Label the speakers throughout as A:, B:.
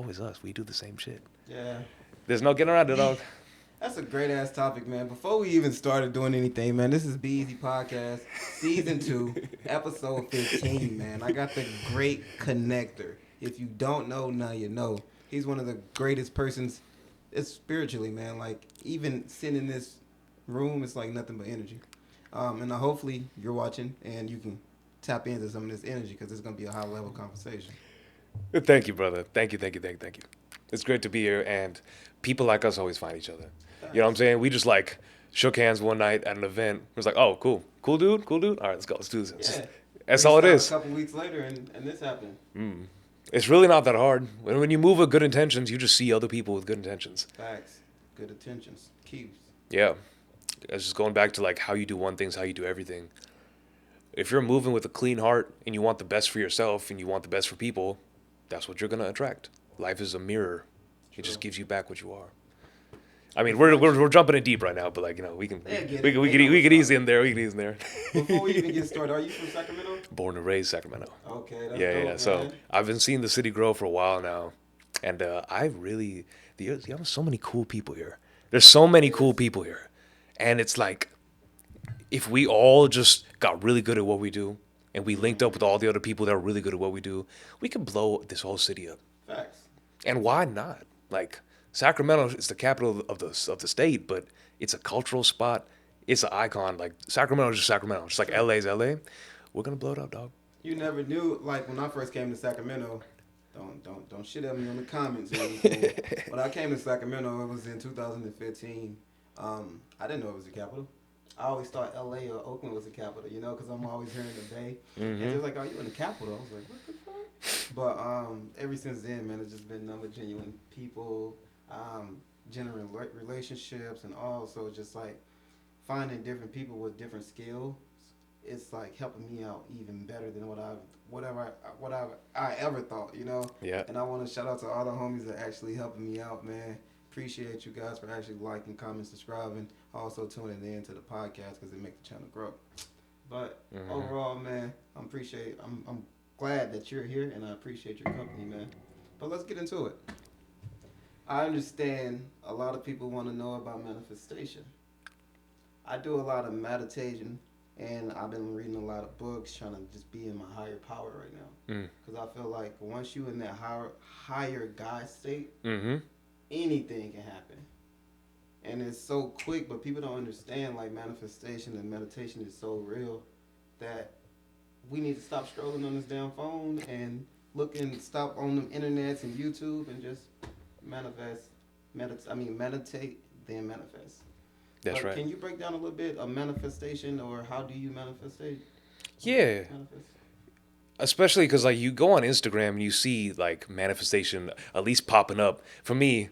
A: always us. We do the same shit.
B: Yeah.
A: There's no getting around it, dog.
B: That's a great ass topic, man. Before we even started doing anything, man, this is Be Easy Podcast, Season 2, Episode 15, man. I got the great connector. If you don't know, now you know. He's one of the greatest persons, it's spiritually, man. Like, even sitting in this room, it's like nothing but energy. And hopefully you're watching and you can tap into some of this energy because it's going to be a high level conversation.
A: Thank you, brother. Thank you. It's great to be here, and people like us always find each other. You know what I'm saying? We just like shook hands one night at an event. It was like, oh, cool dude. All right, let's go. Let's do this.
B: Yeah.
A: That's all it is.
B: A couple weeks later, and this happened.
A: It's really not that hard. When you move with good intentions, you just see other people with good intentions.
B: Facts. Good intentions. Keeps.
A: Yeah. It's just going back to like how you do one thing is how you do everything. If you're moving with a clean heart and you want the best for yourself and you want the best for people, that's what you're going to attract. Life is a mirror. It just gives you back what you are. I mean, we're jumping in deep right now, but like, you know, we can ease in there.
B: Before we even get started, are you from Sacramento?
A: Born and raised Sacramento.
B: Okay, that's
A: Yeah.
B: dope, man.
A: So I've been seeing the city grow for a while now, and there's so many cool people here. There's so many cool people here, and it's like, if we all just got really good at what we do, and we linked up with all the other people that are really good at what we do, we could blow this whole city up.
B: Facts.
A: And why not? Like, Sacramento is the capital of the state, but it's a cultural spot. It's an icon. Like, Sacramento is just Sacramento. Just like LA's LA. We're gonna blow it up, dog.
B: You never knew. Like, when I first came to Sacramento, don't shit at me on the comments or anything. When I came to Sacramento, it was in 2015. I didn't know it was the capital. I always thought LA or Oakland was the capital, you know, because I'm always hearing the Bay. And they was like, "Oh, you in the capital?" I was like, "What the fuck?" But ever since then, man, it's just been nothing but genuine people, genuine relationships, and also just like finding different people with different skills. It's like helping me out even better than what I ever thought, you know.
A: Yeah.
B: And I want to shout out to all the homies that actually helping me out, man. Appreciate you guys for actually liking, commenting, subscribing, also tuning in to the podcast because it makes the channel grow. But overall, man, I'm glad that you're here and I appreciate your company, man. But let's get into it. I understand a lot of people want to know about manifestation. I do a lot of meditation and I've been reading a lot of books trying to just be in my higher power right now. Because I feel like once you're in that higher God state, anything can happen. And it's so quick, but people don't understand like manifestation and meditation is so real that we need to stop strolling on this damn phone and stop on them internets and YouTube and just meditate, then manifest.
A: That's right.
B: Can you break down a little bit of manifestation or how do you manifest?
A: Yeah. Especially because like you go on Instagram and you see like manifestation at least popping up. For me,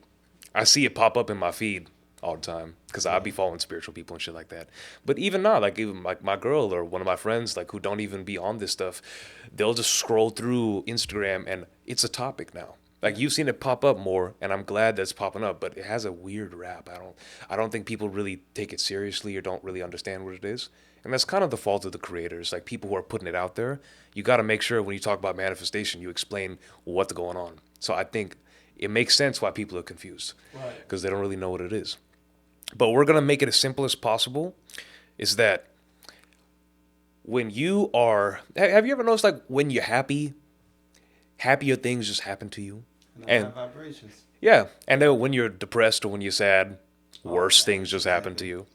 A: I see it pop up in my feed all the time because I be following spiritual people and shit like that. But even not, like even like my girl or one of my friends like who don't even be on this stuff, they'll just scroll through Instagram and it's a topic now. Like you've seen it pop up more, and I'm glad that's popping up. But it has a weird rap. I don't think people really take it seriously or don't really understand what it is. And that's kind of the fault of the creators, like people who are putting it out there. You got to make sure when you talk about manifestation, you explain what's going on. So I think it makes sense why people are confused, because they don't really know what it is. But we're gonna make it as simple as possible. Is that when you are? Have you ever noticed like when you're happy, happier things just happen to you?
B: And vibrations.
A: Yeah, and then when you're depressed or when you're sad, worse things just happen to you.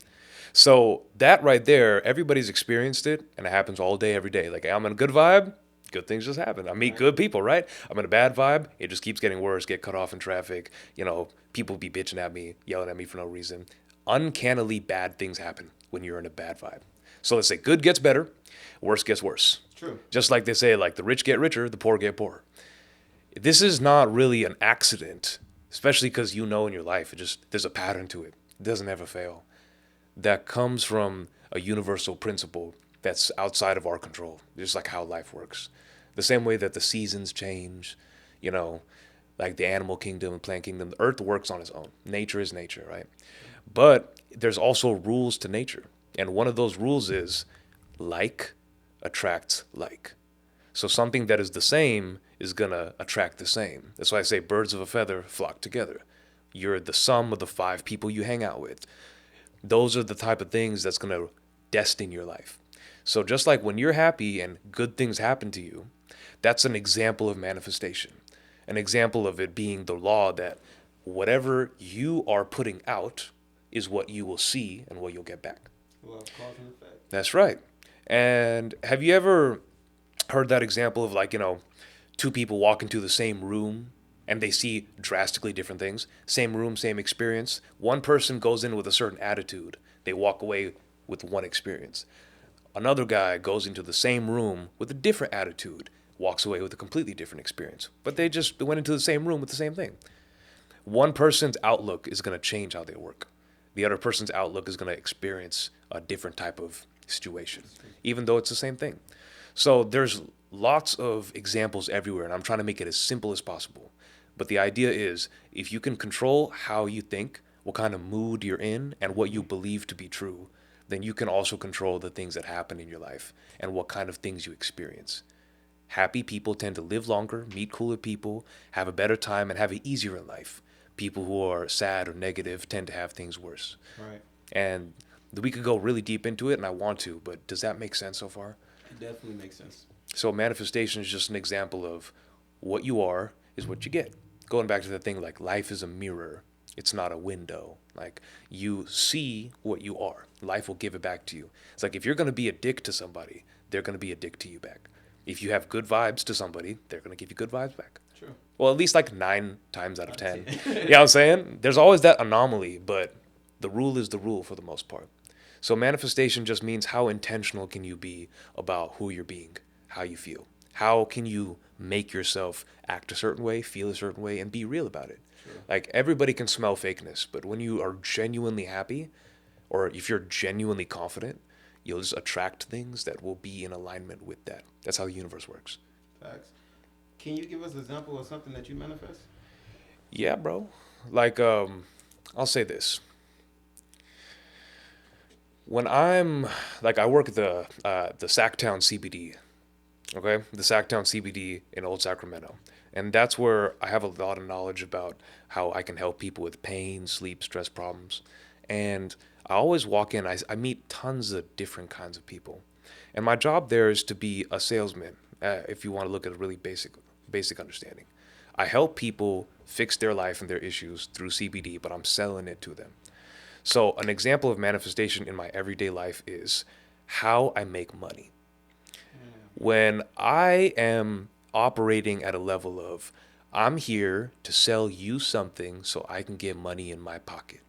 A: So that right there, everybody's experienced it, and it happens all day, every day. Like I'm in a good vibe, good things just happen. I meet good people, right? I'm in a bad vibe, it just keeps getting worse. Get cut off in traffic. You know, people be bitching at me, yelling at me for no reason. Uncannily bad things happen when you're in a bad vibe. So let's say good gets better, worse gets worse.
B: True.
A: Just like they say, like the rich get richer, the poor get poorer. This is not really an accident, especially because you know in your life, there's a pattern to it. It doesn't ever fail. That comes from a universal principle that's outside of our control, just like how life works. The same way that the seasons change, you know, like the animal kingdom and plant kingdom, the earth works on its own. Nature is nature, right? But there's also rules to nature. And one of those rules is like attracts like. So something that is the same is going to attract the same. That's why I say birds of a feather flock together. You're the sum of the 5 people you hang out with. Those are the type of things that's going to destine your life. So just like when you're happy and good things happen to you, that's an example of manifestation. An example of it being the law that whatever you are putting out is what you will see and what you'll get back.
B: Well, cause and effect.
A: That's right. And have you ever heard that example of, like, 2 people walk into the same room and they see drastically different things? Same room, same experience. One person goes in with a certain attitude. They walk away with one experience. Another guy goes into the same room with a different attitude, walks away with a completely different experience. But they just went into the same room with the same thing. One person's outlook is going to change how they work. The other person's outlook is going to experience a different type of situation, even though it's the same thing. So there's lots of examples everywhere, and I'm trying to make it as simple as possible. But the idea is, if you can control how you think, what kind of mood you're in, and what you believe to be true, then you can also control the things that happen in your life and what kind of things you experience. Happy people tend to live longer, meet cooler people, have a better time, and have it easier in life. People who are sad or negative tend to have things worse.
B: Right.
A: And we could go really deep into it, and I want to, but does that make sense so far?
B: It definitely makes sense.
A: So manifestation is just an example of what you are is what you get. Going back to the thing, like, life is a mirror. It's not a window. Like, you see what you are. Life will give it back to you. It's like, if you're going to be a dick to somebody, they're going to be a dick to you back. If you have good vibes to somebody, they're going to give you good vibes back.
B: True.
A: Well, at least like 9 times out of 10. You know what I'm saying? There's always that anomaly, but the rule is the rule for the most part. So manifestation just means, how intentional can you be about who you're being, how you feel? How can you make yourself act a certain way, feel a certain way, and be real about it?
B: True.
A: Like, everybody can smell fakeness, but when you are genuinely happy, or if you're genuinely confident, you'll just attract things that will be in alignment with that. That's how the universe works.
B: Facts. Can you give us an example of something that you manifest?
A: Yeah, bro. Like, I'll say this. When I'm, like, I work at the Sacktown CBD, okay? The Sacktown CBD in Old Sacramento. And that's where I have a lot of knowledge about how I can help people with pain, sleep, stress problems. And I always walk in, I meet tons of different kinds of people. And my job there is to be a salesman, if you want to look at a really basic understanding. I help people fix their life and their issues through CBD, but I'm selling it to them. So an example of manifestation in my everyday life is how I make money. When I am operating at a level of, I'm here to sell you something so I can get money in my pocket.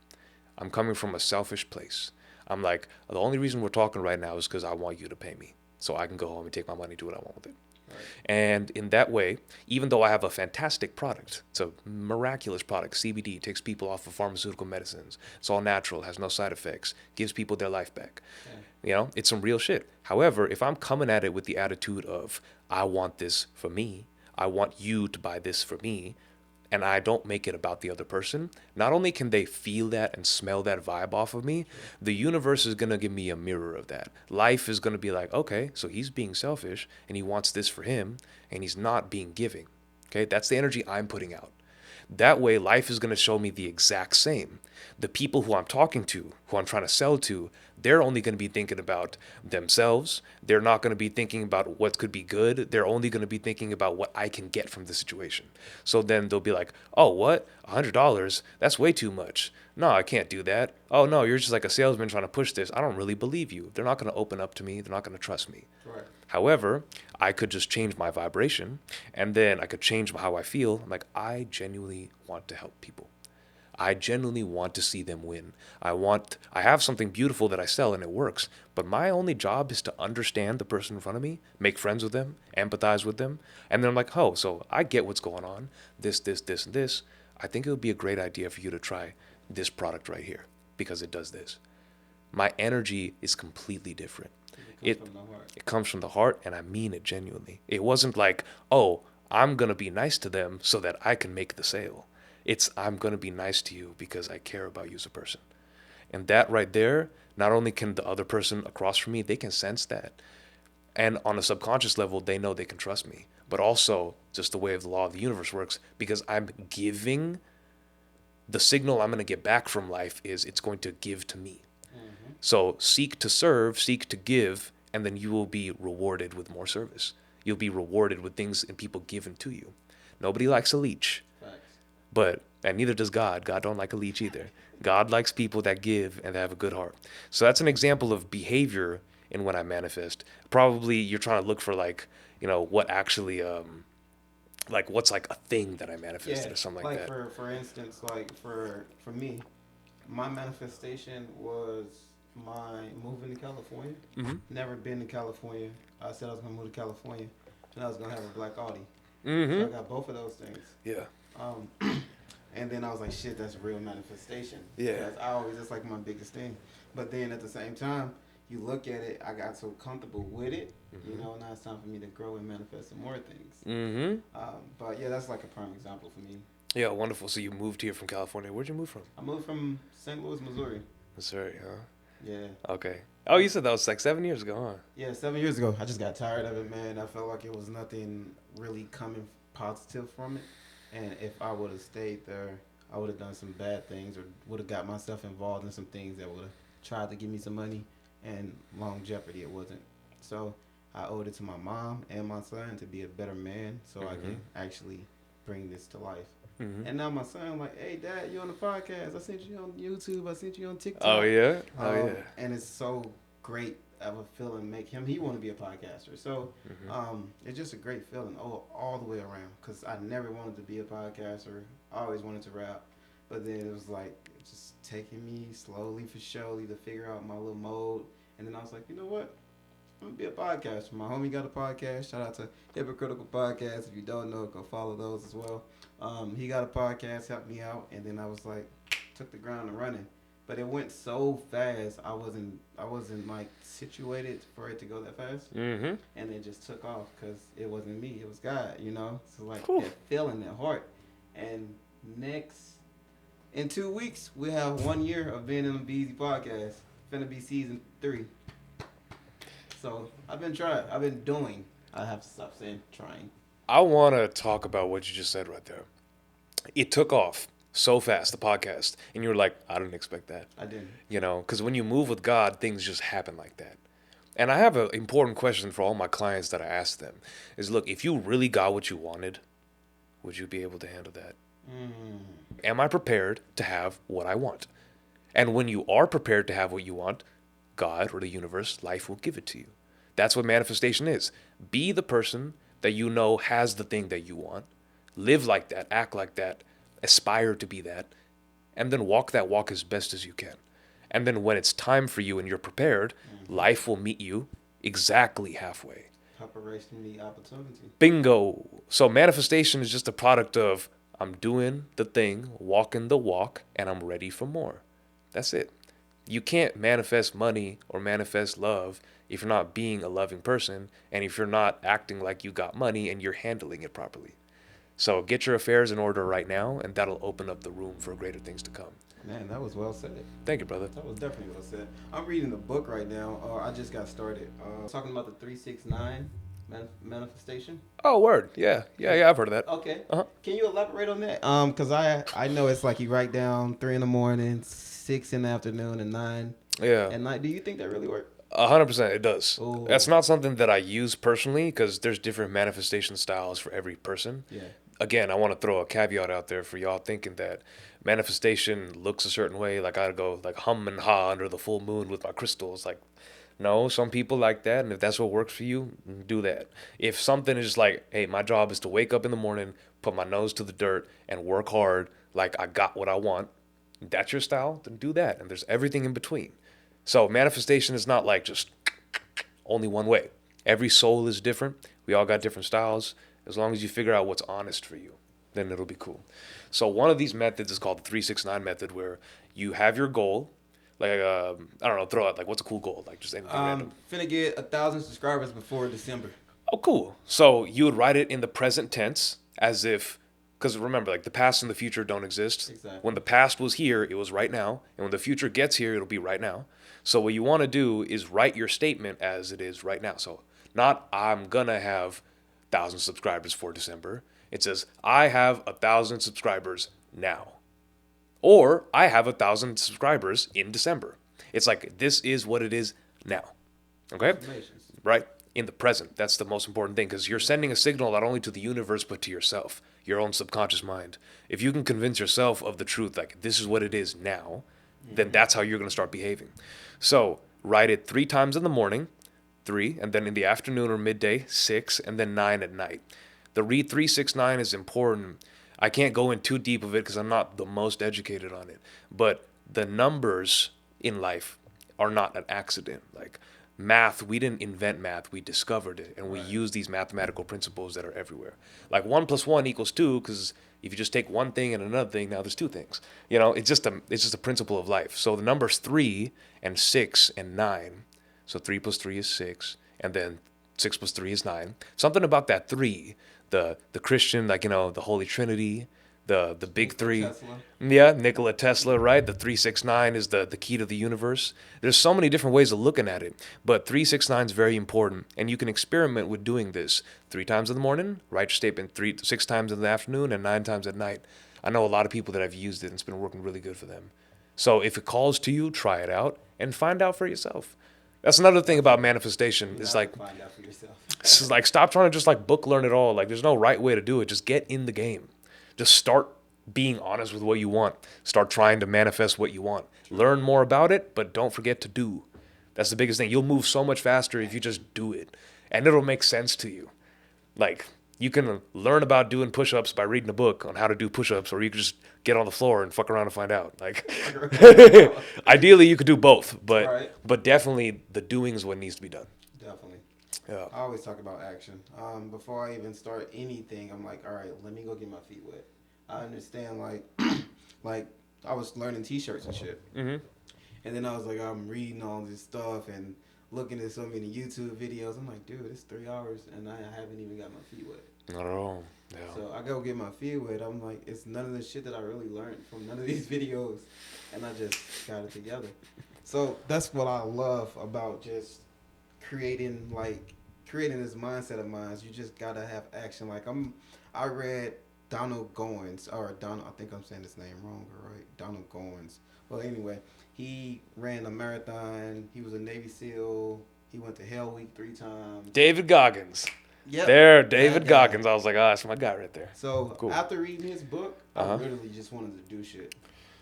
A: I'm coming from a selfish place. I'm like, the only reason we're talking right now is because I want you to pay me so I can go home and take my money, do what I want with it.
B: Right.
A: And in that way, even though I have a fantastic product, it's a miraculous product. CBD takes people off of pharmaceutical medicines. It's all natural, has no side effects, gives people their life back.
B: Yeah.
A: It's some real shit. However, if I'm coming at it with the attitude of, I want this for me, I want you to buy this for me, and I don't make it about the other person, not only can they feel that and smell that vibe off of me, the universe is going to give me a mirror of that. Life is going to be like, okay, so he's being selfish and he wants this for him and he's not being giving. Okay, that's the energy I'm putting out. That way, life is going to show me the exact same. The people who I'm talking to, who I'm trying to sell to, they're only going to be thinking about themselves. They're not going to be thinking about what could be good. They're only going to be thinking about what I can get from the situation. So then they'll be like, oh, what? $100? That's way too much. No, I can't do that. Oh, no, you're just like a salesman trying to push this. I don't really believe you. They're not going to open up to me. They're not going to trust me.
B: Right.
A: However, I could just change my vibration, and then I could change how I feel. I'm like, I genuinely want to help people. I genuinely want to see them win. I have something beautiful that I sell and it works, but my only job is to understand the person in front of me, make friends with them, empathize with them, and then I'm like, oh, so I get what's going on, this, and this. I think it would be a great idea for you to try this product right here because it does this. My energy is completely different.
B: It comes from the heart.
A: It comes from the heart, and I mean it genuinely. It wasn't like, oh, I'm going to be nice to them so that I can make the sale. It's, I'm going to be nice to you because I care about you as a person. And that right there, not only can the other person across from me, they can sense that. And on a subconscious level, they know they can trust me. But also, just the way of the law of the universe works, because I'm giving, the signal I'm going to get back from life is it's going to give to me. So seek to serve, seek to give, and then you will be rewarded with more service. You'll be rewarded with things and people given to you. Nobody likes a leech, and neither does God. God don't like a leech either. God likes people that give and that have a good heart. So that's an example of behavior in when I manifest. Probably you're trying to look for like, what actually, like what's like a thing that I manifested or something like that.
B: For instance, like for me, my manifestation was my moving to California. Never been to California. I said I was gonna move to California, and I was gonna have a black Audi. So I got both of those things.
A: Yeah.
B: And then I was like, shit, that's real manifestation.
A: Yeah.
B: That's like my biggest thing. But then at the same time, you look at it, I got so comfortable with it, now it's time for me to grow and manifest some more things. But yeah, that's like a prime example for me.
A: Yeah, wonderful. So you moved here from California. Where'd you move from?
B: I moved from St. Louis, Missouri.
A: Missouri, huh?
B: Yeah.
A: Okay. Oh, you said that was like 7 years ago, huh?
B: Yeah, 7 years ago. I just got tired of it, man. I felt like it was nothing really coming positive from it. And if I would have stayed there, I would have done some bad things or would have got myself involved in some things that would have tried to give me some money, and long jeopardy it wasn't. So I owed it to my mom and my son to be a better man so I can actually bring this to life. And now my son like, hey, Dad, you on the podcast. I sent you on YouTube. I sent you on TikTok.
A: Oh, yeah? Oh, yeah.
B: And it's so great of a feeling. He want to be a podcaster. So it's just a great feeling all the way around, because I never wanted to be a podcaster. I always wanted to rap. But then it was like just taking me slowly for surely to figure out my little mode. And then I was like, you know what? I'm going to be a podcaster. My homie got a podcast. Shout out to Hypocritical Podcast. If you don't know, go follow those as well. He got a podcast, helped me out. And then I was like, took the ground and running. But it went so fast. I wasn't like situated for it to go that fast. And it just took off because it wasn't me. It was God, So like that feeling, that heart. And in 2 weeks, we have 1 year of being in the Be Easy podcast. Finna be season 3. So I've been trying. I've been doing. I have to stop saying trying.
A: I want to talk about what you just said right there. It took off so fast, the podcast, and you were like, I didn't expect that.
B: I didn't.
A: Because when you move with God, things just happen like that. And I have an important question for all my clients that I ask them is, look, if you really got what you wanted, would you be able to handle that? Am I prepared to have what I want? And when you are prepared to have what you want, God or the universe, life will give it to you. That's what manifestation is. Be the person that you know has the thing that you want. Live like that, act like that, aspire to be that, and then walk that walk as best as you can. And then when it's time for you and you're prepared, life will meet you exactly halfway.
B: Preparation meet opportunity.
A: Bingo. So manifestation is just a product of I'm doing the thing, walking the walk, and I'm ready for more. That's it. You can't manifest money or manifest love if you're not being a loving person and if you're not acting like you got money and you're handling it properly. So get your affairs in order right now, and that'll open up the room for greater things to come.
B: Man, that was well said.
A: Thank you, brother.
B: That was definitely well said. I'm reading a book right now. I just got started. Talking about the 369 manifestation.
A: Oh, word. Yeah, I've heard of that.
B: Okay. Can you elaborate on that? Because I know it's like you write down 3 in the morning, 6 in the afternoon, and 9 at night. Do you think that really works?
A: 100% it does.
B: Ooh.
A: That's not something that I use personally because there's different manifestation styles for every person.
B: Yeah.
A: Again, I want to throw a caveat out there for y'all thinking that manifestation looks a certain way. Like I go like hum and ha under the full moon with my crystals. Like, no, some people like that. And if that's what works for you, do that. If something is like, hey, my job is to wake up in the morning, put my nose to the dirt and work hard. Like I got what I want. That's your style, then do that. And there's everything in between. So manifestation is not like just only one way. Every soul is different. We all got different styles. As long as you figure out what's honest for you, then it'll be cool. So one of these methods is called the 369 method, where you have your goal. Like, I don't know, throw out, like, what's a cool goal? Like, just anything random.
B: Finna get 1,000 subscribers before December.
A: Oh, cool. So you would write it in the present tense as if, because remember, like, the past and the future don't exist.
B: Exactly.
A: When the past was here, it was right now. And when the future gets here, it'll be right now. So what you want to do is write your statement as it is right now. So Not I'm gonna have 1,000 subscribers for December. It says I have 1,000 subscribers now. Or I have 1,000 subscribers in December. It's like this is what it is now. Okay? Right? In the present. That's the most important thing because you're sending a signal not only to the universe but to yourself, your own subconscious mind. If you can convince yourself of the truth, like this is what it is now, then that's how you're going to start behaving. So write it 3 times in the morning, 3, and then in the afternoon or midday, 6, and then 9 at night. The read 369 is important. I can't go in too deep of it because I'm not the most educated on it. But the numbers in life are not an accident. Like math, we didn't invent math, we discovered it, and we use these mathematical principles that are everywhere. Like 1 + 1 = 2, because if you just take one thing and another thing, now there's 2 things. You know, it's just a principle of life. So the numbers 3 and 6 and 9. So 3 + 3 is 6, and then 6 + 3 is 9. Something about that 3, the Christian, like, the Holy Trinity, the big 3.
B: Tesla.
A: Yeah, Nikola Tesla, right? The 369 is the key to the universe. There's so many different ways of looking at it, but 369 is very important, and you can experiment with doing this 3 times in the morning, write your statement 6 times in the afternoon, and 9 times at night. I know a lot of people that have used it, and it's been working really good for them. So if it calls to you, try it out and find out for yourself. That's another thing about manifestation. It's like,
B: find out for yourself.
A: it's like stop trying to just like book learn it all. Like there's no right way to do it. Just get in the game. Just start being honest with what you want. Start trying to manifest what you want. Learn more about it, but don't forget to do. That's the biggest thing. You'll move so much faster if you just do it. And it'll make sense to you. Like you can learn about doing push-ups by reading a book on how to do push-ups, or you can just get on the floor and fuck around and find out. Like ideally you could do both, but definitely the doing is what needs to be done.
B: Definitely.
A: Yeah.
B: I always talk about action. Before I even start anything, I'm like, all right, let me go get my feet wet. I understand, like I was learning t-shirts and shit.
A: Mm-hmm.
B: And then I was like, I'm reading all this stuff and looking at so many YouTube videos. I'm like, dude, it's 3 hours and I haven't even got my feet wet.
A: Not at all. Yeah.
B: So I go get my feet wet. I'm like, it's none of the shit that I really learned from none of these videos. And I just got it together. So that's what I love about just creating this mindset of mine. You just gotta have action. I read Donald Goins, I think I'm saying his name wrong, right? Donald Goins. Well, anyway, he ran a marathon. He was a Navy SEAL. He went to Hell Week 3 times.
A: David Goggins.
B: Yep.
A: David Goggins. I was like, that's my guy right there.
B: So
A: cool.
B: After reading his book, I literally just wanted to do shit.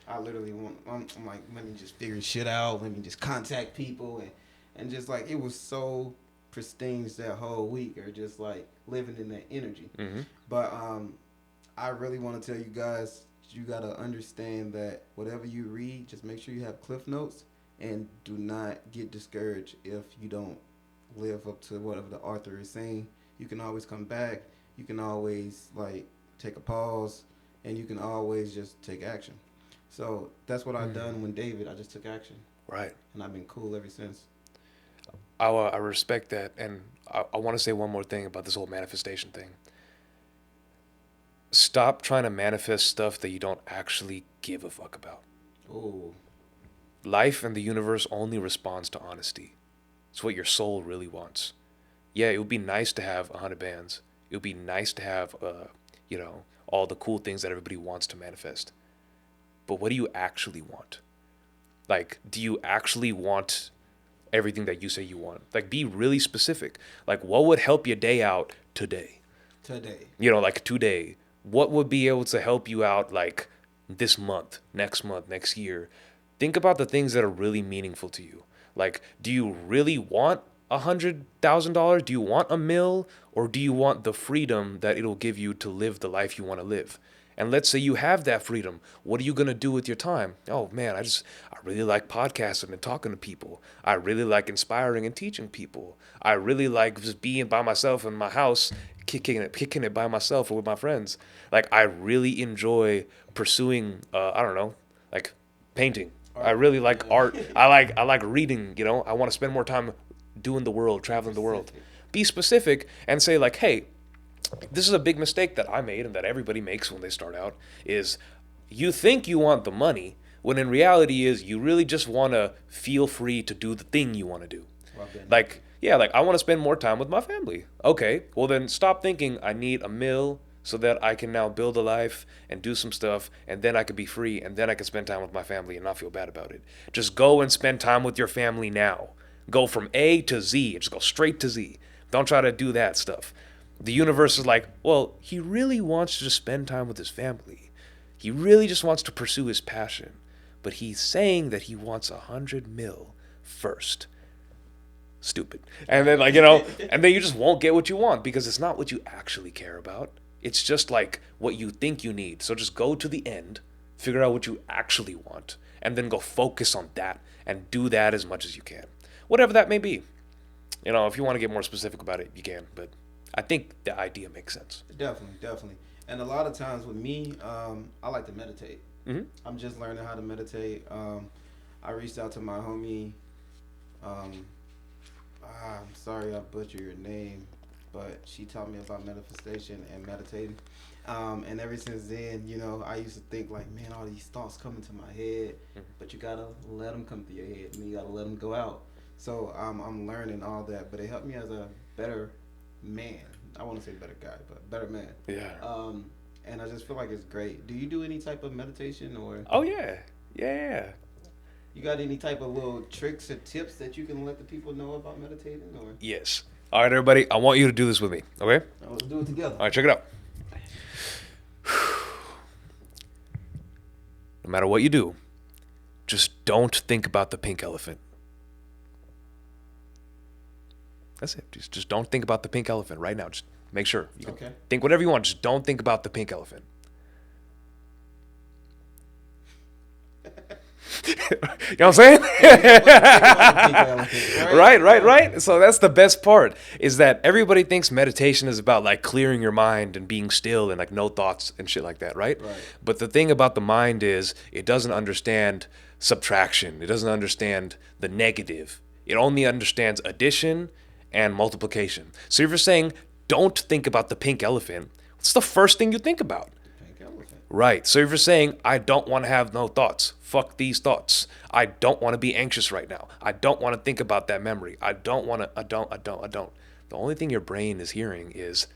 B: I'm like, let me just figure shit out. Let me just contact people and just like it was so pristine that whole week, or just like living in that energy.
A: Mm-hmm.
B: But I really want to tell you guys, you gotta understand that whatever you read, just make sure you have cliff notes, and do not get discouraged if you don't live up to whatever the author is saying. You can always come back. You can always like take a pause, and you can always just take action. So that's what I've done when David. I just took action.
A: Right.
B: And I've been cool ever since.
A: I respect that, and I want to say one more thing about this whole manifestation thing. Stop trying to manifest stuff that you don't actually give a fuck about.
B: Oh.
A: Life and the universe only responds to honesty. It's what your soul really wants. Yeah, it would be nice to have 100 bands. It would be nice to have, all the cool things that everybody wants to manifest. But what do you actually want? Like, do you actually want everything that you say you want? Like, be really specific. Like, what would help your day out today? Like today. What would be able to help you out, like, this month, next year? Think about the things that are really meaningful to you. Like, do you really want $100,000? Do you want $1 million? Or do you want the freedom that it'll give you to live the life you want to live? And let's say you have that freedom. What are you going to do with your time? Oh, man, I really like podcasting and talking to people. I really like inspiring and teaching people. I really like just being by myself in my house, kicking it by myself or with my friends. Like, I really enjoy pursuing, like painting. I really like art. I like reading, I want to spend more time doing the world, traveling the world. Be specific and say, like, hey, this is a big mistake that I made and that everybody makes when they start out, is you think you want the money when in reality is you really just want to feel free to do the thing you want to do. Like, Yeah, like I want to spend more time with my family. Okay, well then stop thinking I need a mill so that I can now build a life and do some stuff and then I can be free and then I can spend time with my family and not feel bad about it. Just go and spend time with your family now. Go from A to Z. Just go straight to Z. Don't try to do that stuff. The universe is like, well, he really wants to just spend time with his family. He really just wants to pursue his passion. But he's saying that he wants 100 mil first. Stupid. And then, like, and then you just won't get what you want because it's not what you actually care about. It's just like what you think you need. So just go to the end, figure out what you actually want, and then go focus on that and do that as much as you can. Whatever that may be. If you want to get more specific about it, you can. But I think the idea makes sense.
B: Definitely, definitely. And a lot of times with me, I like to meditate.
A: Mm-hmm.
B: I'm just learning how to meditate. I reached out to my homie. I'm sorry I butchered your name, but she taught me about manifestation and meditating. And ever since then, I used to think like, man, all these thoughts come into my head, but you gotta let them come through your head, and you gotta let them go out. So I'm learning all that, but it helped me as a better man. I want to say better guy, but better man.
A: Yeah.
B: And I just feel like it's great. Do you do any type of meditation or?
A: Oh yeah. Yeah.
B: You got any type of little tricks or tips that you can let the people know about meditating or?
A: Yes. All right, everybody. I want you to do this with me. Okay.
B: Let's do it together.
A: All right, check it out. No matter what you do, just don't think about the pink elephant. That's it. Just don't think about the pink elephant right now. Just make sure. You can think whatever you want. Just don't think about the pink elephant. You know what I'm saying? Right. So that's the best part, is that everybody thinks meditation is about like clearing your mind and being still and like no thoughts and shit like that, right? But the thing about the mind is it doesn't understand subtraction. It doesn't understand the negative. It only understands addition and multiplication. So if you're saying don't think about the pink elephant, what's the first thing you think about? Right. So if you're saying, I don't want to have no thoughts, fuck these thoughts. I don't want to be anxious right now. I don't want to think about that memory. I don't. The only thing your brain is hearing is,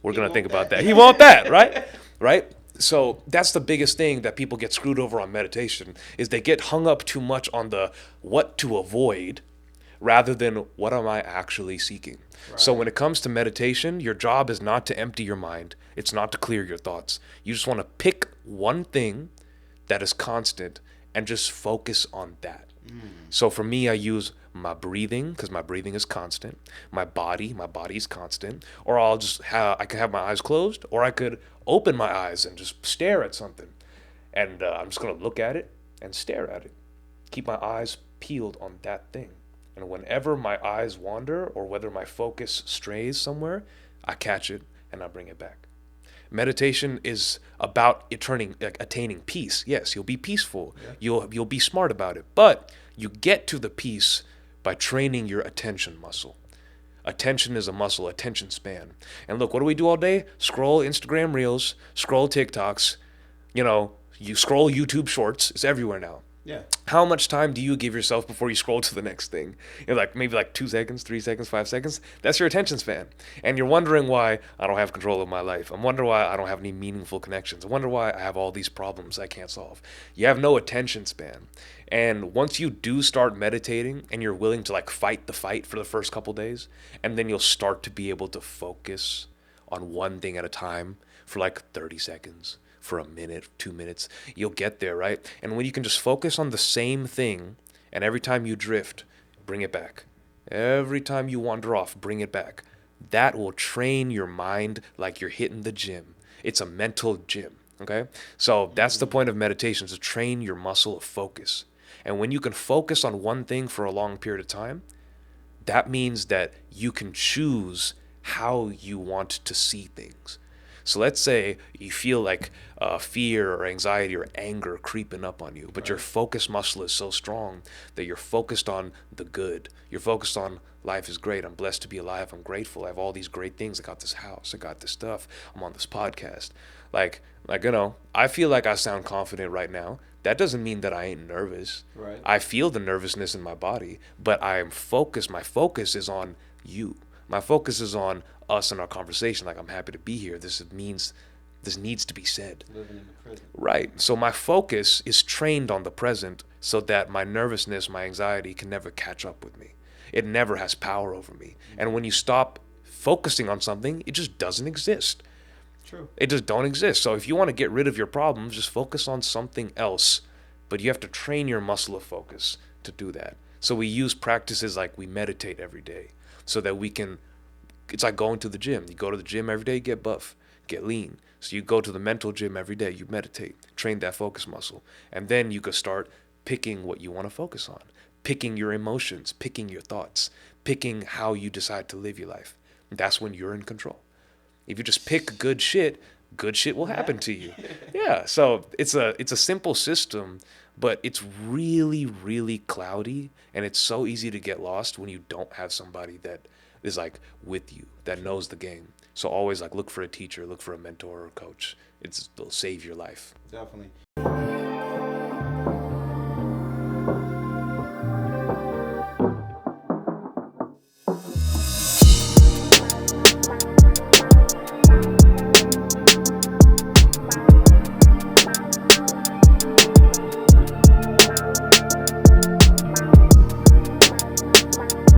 A: we're going to think about that. He want that, right? Right? So that's the biggest thing that people get screwed over on meditation, is they get hung up too much on the what to avoid rather than what am I actually seeking. Right. So when it comes to meditation, your job is not to empty your mind. It's not to clear your thoughts. You just want to pick one thing that is constant and just focus on that. So for me, I use my breathing, because my breathing is constant. My body's constant. Or I can have my eyes closed, or I could open my eyes and just stare at something. And I'm just going to look at it and stare at it. Keep my eyes peeled on that thing. And whenever my eyes wander or whether my focus strays somewhere, I catch it and I bring it back. Meditation is about attaining peace. Yes, you'll be peaceful. Yeah. You'll be smart about it. But you get to the peace by training your attention muscle. Attention is a muscle, attention span. And look, what do we do all day? Scroll Instagram Reels, scroll TikToks, you scroll YouTube Shorts. It's everywhere now.
B: Yeah.
A: How much time do you give yourself before you scroll to the next thing? Maybe 2 seconds, 3 seconds, 5 seconds. That's your attention span. And you're wondering why I don't have control of my life. I'm wondering why I don't have any meaningful connections. I wonder why I have all these problems I can't solve. You have no attention span. And once you do start meditating and you're willing to fight the fight for the first couple days, and then you'll start to be able to focus on one thing at a time for 30 seconds. For a minute, 2 minutes, you'll get there, right? And when you can just focus on the same thing, and every time you drift, bring it back. Every time you wander off, bring it back. That will train your mind like you're hitting the gym. It's a mental gym, okay? So that's the point of meditation, is to train your muscle of focus. And when you can focus on one thing for a long period of time, that means that you can choose how you want to see things. So let's say you feel fear or anxiety or anger creeping up on you, but your focus muscle is so strong that you're focused on the good. You're focused on life is great. I'm blessed to be alive. I'm grateful. I have all these great things. I got this house. I got this stuff. I'm on this podcast. I feel like I sound confident right now. That doesn't mean that I ain't nervous.
B: Right.
A: I feel the nervousness in my body, but I am focused. My focus is on you. My focus is on us and our conversation. Like, I'm happy to be here. This needs to be said.
B: Living in the present.
A: Right. So my focus is trained on the present so that my nervousness, my anxiety can never catch up with me. It never has power over me. And when you stop focusing on something, it just doesn't exist.
B: True.
A: It just don't exist. So if you want to get rid of your problems, just focus on something else. But you have to train your muscle of focus to do that. So we use practices like we meditate every day so that we can, it's like going to the gym. You go to the gym every day, get buff, get lean. So you go to the mental gym every day, you meditate, train that focus muscle. And then you can start picking what you want to focus on, picking your emotions, picking your thoughts, picking how you decide to live your life. That's when you're in control. If you just pick good shit will happen to you. Yeah, so it's a simple system, but it's really, really cloudy, and it's so easy to get lost when you don't have somebody that is like with you, that knows the game. So always like look for a teacher, look for a mentor or a coach. It'll save your life.
B: Definitely.